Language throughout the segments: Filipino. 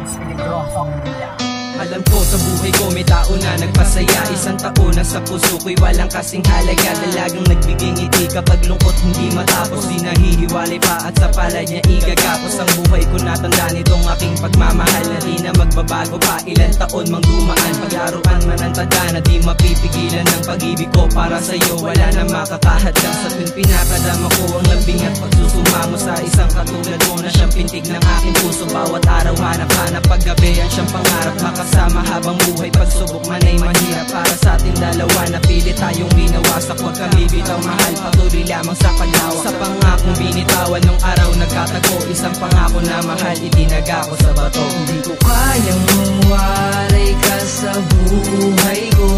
mas peligrosong bida. Alam ko sa buhay ko may tao na nagpasaya. Isang taon na sa puso ko'y walang kasing halaga. Dalagang nagbigay ngiti kapag lungkot hindi matapos. Di nahihiwalay pa at sa palad niya igagapos. Ang buhay ko natandaan itong aking pagmamahal na di na magbabago pa ilang taon mang dumaan. Paglaruan man ang tanda na di mapipigilan ng pag-ibig ko para sa'yo. Wala na makakahadlang sa tuwing pinapadama ko ang lambing at pagsusumamo sa isang katulad mo na siyang pintig ng aking puso. Bawat araw hanap-hanap paggabi ang siyang pangarap makasama habang buhay. Pagsubok man ay mahirap para sa ating dalawa. Napilit tayong binawasak, huwag kami bitaw mahal. Patuloy lamang sa paglawak sa pangakong binitawan. Nung araw nagkatago, isang pangako na mahal itinagak ko sa bato. Hindi ko kayang mawalay ka sa buhay ko.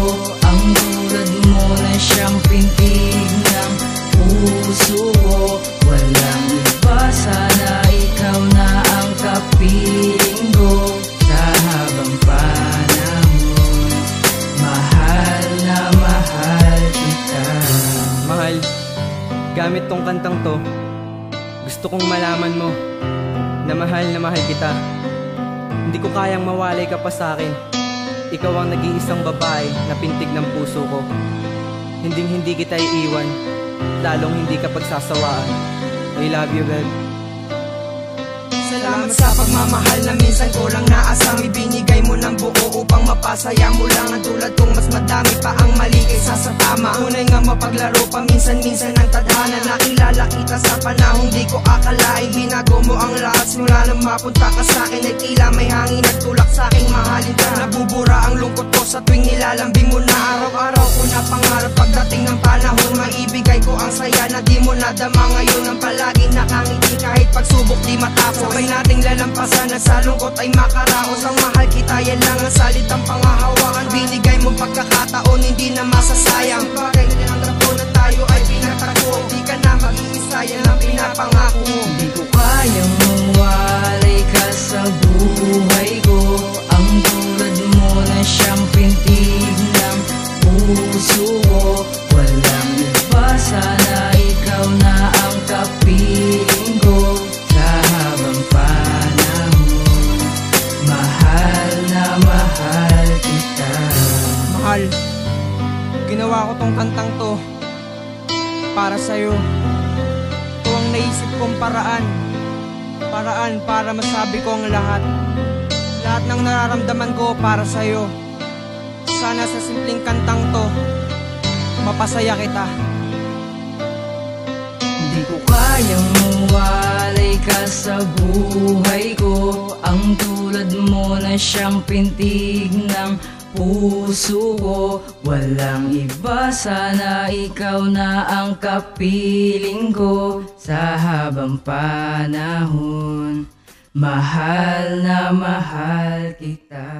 Ang tulad mo na siyang pintig ng puso ko. Walang iba, sana ikaw na ang kapiling ko. Sa habang panahon, mahal na mahal kita. Mahal, gamit tong kantang to, gusto kong malaman mo na mahal kita. Hindi ko kayang mawalay ka pa sa akin. Ikaw ang nag-iisang babae na pintig ng puso ko. Hindi kita iiwan, lalong hindi ka pagsasawaan. I love you, babe. Salamat sa pagmamahal na minsan ko lang naasam. Ibinigay mo ng buo upang mapasaya mo lang. Ang tulad kong mas madami pa ang mali kaysa sa tama. Tunay nga mapaglaro paminsan-minsan ang tadhana. Nakilala kita sa panahong di ko akalain. Binago mo ang lahat simula nang mapunta ka sa akin. Ay tila may hangin nagtulak sa aking mahalin ka. Nabubura ang lungkot ko sa tuwing nilalambing mo na. Araw-araw ko na pangarap pagdating ng panahon. Maibigay ko ang saya na di mo nadama ngayon. Ang palaging nakangiti kahit pagsubok di matapos. Sabay nating lalampasan na sa lungkot ay makaraos. Ang mahal kita yan lang ang salitang pangahawakan. Binigay mo pagkakataon hindi na masasayang. Bagay na ang trapo na tayo ay pinatako. Di ka na mag-iisa yan ang pinapangako. Hindi ko kayang mawalay ka sa buhay ko. Ang tulad mo na siyang pintig ng puso ko. Walang iba, sana ikaw na ang kapiling ko. Sa habang panahon, mahal na mahal kita. Mahal, ginawa ko tong kantang to para sa'yo. Ito ang naisip kong paraan para masabi ko ang lahat ng nararamdaman ko para sa'yo. Sana sa simpleng kantang to mapasaya kita. Hindi ko kayang mawalay ka sa buhay ko. Ang tulad mo na siyang pintig ng puso ko. Walang iba, sana ikaw na ang kapiling ko. Sa habang panahon, mahal na mahal kita.